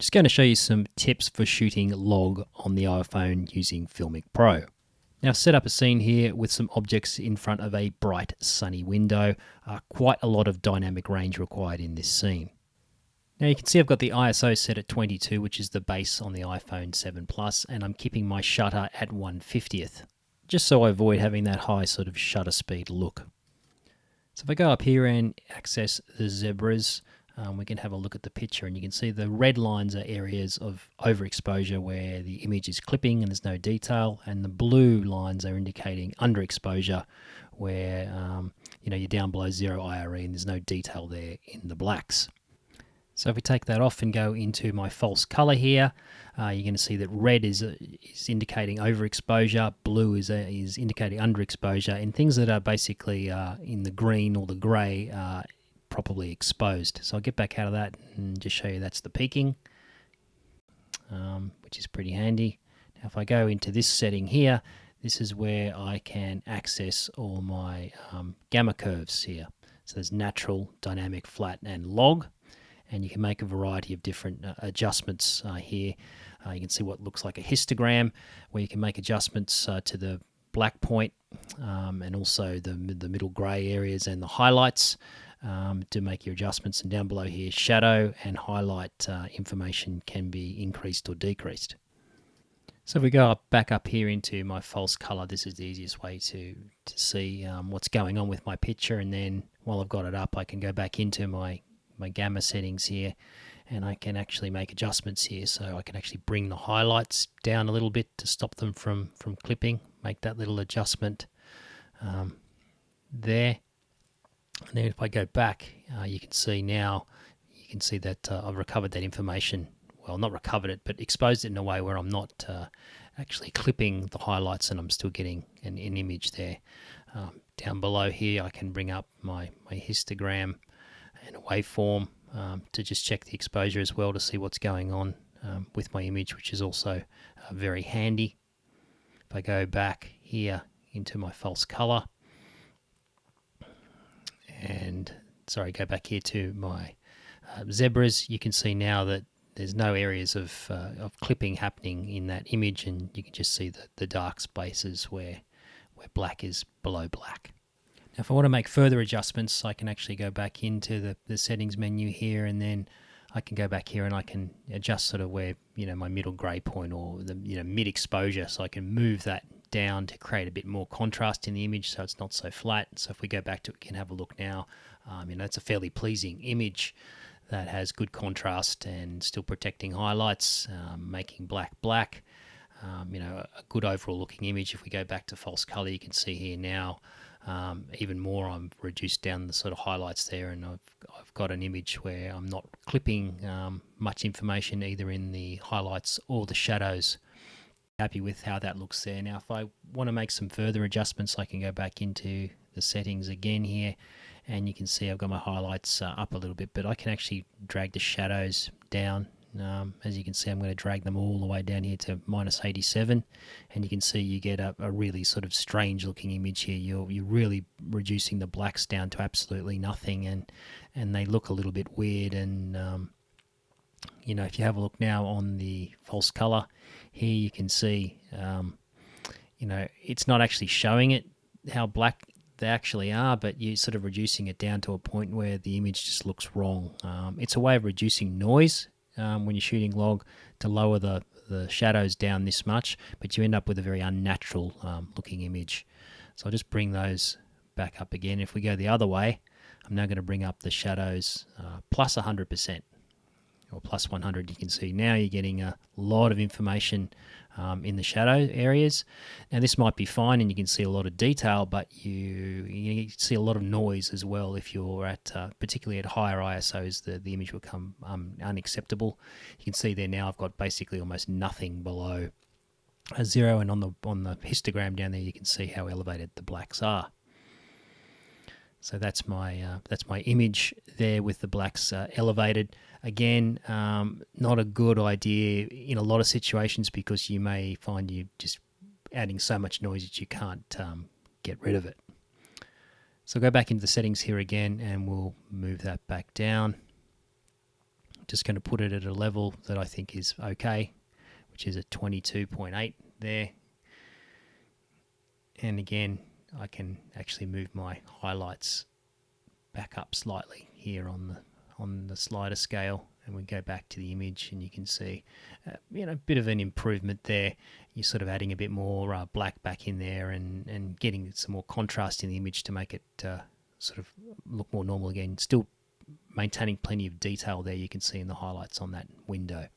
Just going to show you some tips for shooting log on the iPhone using Filmic Pro. Now, set up a scene here with some objects in front of a bright sunny window. Quite a lot of dynamic range required in this scene. Now you can see I've got the ISO set at 22, which is the base on the iPhone 7 Plus, and I'm keeping my shutter at 1/50th, just so I avoid having that high sort of shutter speed look. So if I go up here and access the zebras, we can have a look at the picture, and you can see the red lines are areas of overexposure where the image is clipping and there's no detail, and the blue lines are indicating underexposure where you're down below 0 IRE and there's no detail there in the blacks. So if we take that off and go into my false color here, you're going to see that red is indicating overexposure, blue is indicating underexposure, and things that are basically in the green or the gray are properly exposed. So I'll get back out of that and just show you that's the peaking, which is pretty handy. Now if I go into this setting here, this is where I can access all my gamma curves here. So there's natural, dynamic, flat, and log. And you can make a variety of different adjustments here. You can see what looks like a histogram, where you can make adjustments to the black point and also the middle grey areas and the highlights to make your adjustments. And down below here, shadow and highlight information can be increased or decreased. So if we go back up here into my false color, this is the easiest way to see what's going on with my picture. And then while I've got it up, I can go back into my gamma settings here, and I can actually make adjustments here. So I can actually bring the highlights down a little bit to stop them from clipping, make that little adjustment there. And then if I go back, you can see that I've recovered that information. Well, not recovered it, but exposed it in a way where I'm not actually clipping the highlights and I'm still getting an image there. Down below here, I can bring up my histogram and a waveform to just check the exposure as well to see what's going on with my image, which is also very handy. If I go back here into my false color and go back here to my zebras, you can see now that there's no areas of clipping happening in that image, and you can just see the dark spaces where black is below black. Now, if I want to make further adjustments, I can actually go back into the settings menu here, and then I can go back here and I can adjust sort of where, my middle grey point or the, mid exposure. So I can move that down to create a bit more contrast in the image so it's not so flat. So if we go back to it, we can have a look now. It's a fairly pleasing image that has good contrast and still protecting highlights, making black. A good overall looking image. If we go back to false color, you can see here now even more I'm reduced down the sort of highlights there, and I've got an image where I'm not clipping much information either in the highlights or the shadows. Happy with how that looks there. Now if I want to make some further adjustments, I can go back into the settings again here, and you can see I've got my highlights up a little bit, but I can actually drag the shadows down. As you can see, I'm going to drag them all the way down here to -87, and you can see you get a really sort of strange looking image here. You're really reducing the blacks down to absolutely nothing, and they look a little bit weird. And if you have a look now on the false color here, you can see it's not actually showing it how black they actually are, but you're sort of reducing it down to a point where the image just looks wrong. It's a way of reducing noise when you're shooting log to lower the shadows down this much, but you end up with a very unnatural looking image. So I'll just bring those back up again. If we go the other way, I'm now going to bring up the shadows plus 100% or plus 100. You can see now you're getting a lot of information in the shadow areas. Now this might be fine and you can see a lot of detail, but you see a lot of noise as well. If you're at particularly at higher ISOs, the image will become unacceptable. You can see there now I've got basically almost nothing below a 0, and on the histogram down there you can see how elevated the blacks are. So that's my image there with the blacks elevated. Again, not a good idea in a lot of situations because you may find you just adding so much noise that you can't get rid of it. So go back into the settings here again, and we'll move that back down just going to put it at a level that I think is okay, which is at 22.8 there. And again, I can actually move my highlights back up slightly here on the slider scale, and we go back to the image, and you can see a bit of an improvement there. You're sort of adding a bit more black back in there, and getting some more contrast in the image to make it sort of look more normal again. Still maintaining plenty of detail there, you can see in the highlights on that window.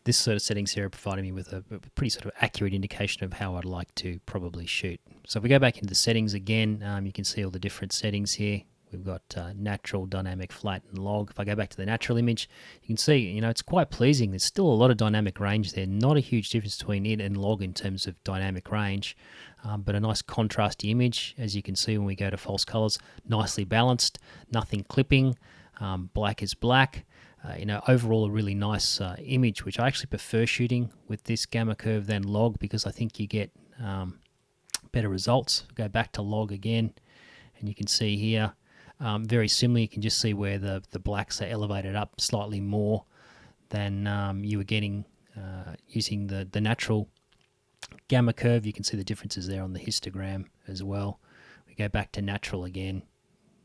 This sort of settings here are providing me with a pretty sort of accurate indication of how I'd like to probably shoot. So if we go back into the settings again, you can see all the different settings here. We've got natural, dynamic, flat, and log. If I go back to the natural image, you can see, it's quite pleasing. There's still a lot of dynamic range there. Not a huge difference between it and log in terms of dynamic range, but a nice contrasty image, as you can see when we go to false colors. Nicely balanced, nothing clipping, black is black. Overall a really nice image, which I actually prefer shooting with this gamma curve than log, because I think you get better results. Go back to log again, and you can see here, very similar. You can just see where the blacks are elevated up slightly more than you were getting using the natural gamma curve. You can see the differences there on the histogram as well. We go back to natural again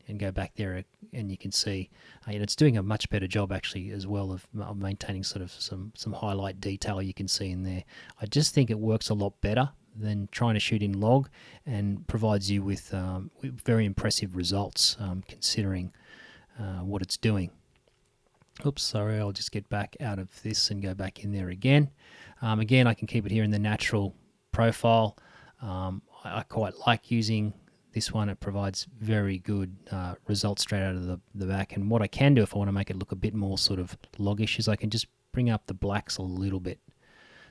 and go back there, and you can see it's doing a much better job actually as well of maintaining sort of some highlight detail you can see in there. I just think it works a lot better than trying to shoot in log, and provides you with very impressive results considering what it's doing. Oops, sorry, I'll just get back out of this and go back in there again. Again, I can keep it here in the natural profile. I quite like using this one. It provides very good results straight out of the back. And what I can do if I want to make it look a bit more sort of loggish is I can just bring up the blacks a little bit.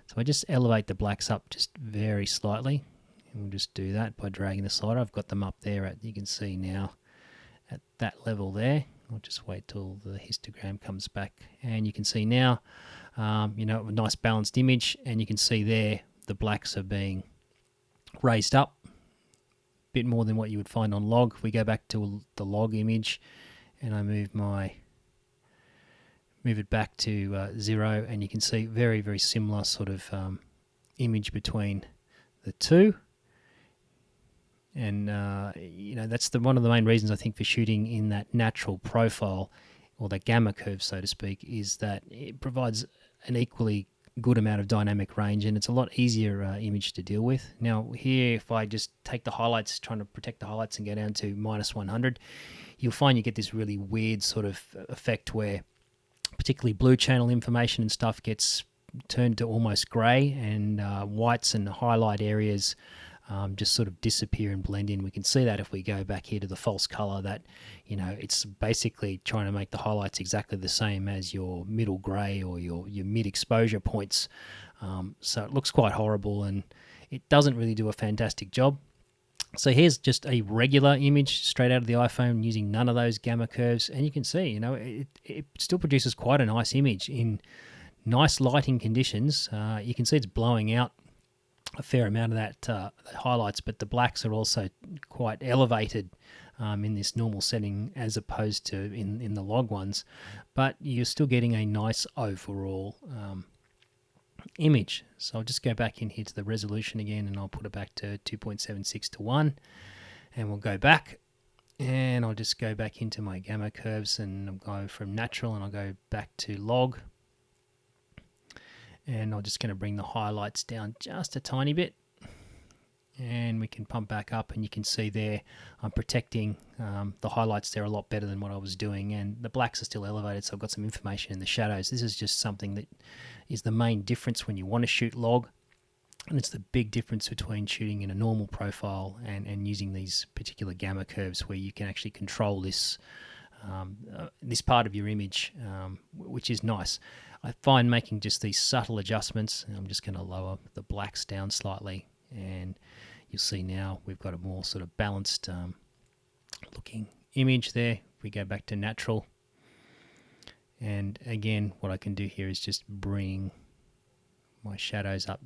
So I just elevate the blacks up just very slightly. And we'll just do that by dragging the slider. I've got them up there you can see now at that level there. I'll just wait till the histogram comes back, and you can see now, a nice balanced image, and you can see there the blacks are being raised up a bit more than what you would find on log. If we go back to the log image, and I move it back to 0, and you can see very, very similar sort of image between the two. And that's one of the main reasons I think for shooting in that natural profile, or that gamma curve, so to speak, is that it provides an equally good amount of dynamic range, and it's a lot easier image to deal with. Now here, if I just take the highlights, trying to protect the highlights, and go down to -100, you'll find you get this really weird sort of effect where particularly blue channel information and stuff gets turned to almost grey, and whites and highlight areas just sort of disappear and blend in. We can see that if we go back here to the false color, that it's basically trying to make the highlights exactly the same as your middle grey or your mid exposure points. So it looks quite horrible, and it doesn't really do a fantastic job. So here's just a regular image straight out of the iPhone using none of those gamma curves, and you can see it still produces quite a nice image in nice lighting conditions. You can see it's blowing out a fair amount of that highlights, but the blacks are also quite elevated in this normal setting as opposed to in the log ones, but you're still getting a nice overall image. So I'll just go back in here to the resolution again, and I'll put it back to 2.76 to 1, and we'll go back, and I'll just go back into my gamma curves, and I'll go from natural, and I'll go back to log. And I'm just going to bring the highlights down just a tiny bit, and we can pump back up, and you can see there I'm protecting the highlights there a lot better than what I was doing, and the blacks are still elevated, so I've got some information in the shadows. This is just something that is the main difference when you want to shoot log, and it's the big difference between shooting in a normal profile and using these particular gamma curves, where you can actually control this this part of your image, which is nice. I find making just these subtle adjustments, and I'm just going to lower the blacks down slightly, and you'll see now we've got a more sort of balanced looking image there. If we go back to natural, and again what I can do here is just bring my shadows up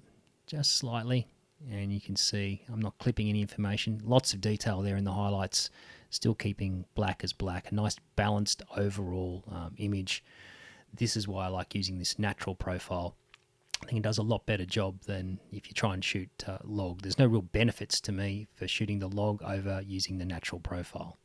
just slightly, and you can see I'm not clipping any information. Lots of detail there in the highlights, still keeping black as black. A nice balanced overall image this is why I like using this natural profile. I think it does a lot better job than if you try and shoot log. There's no real benefits to me for shooting the log over using the natural profile.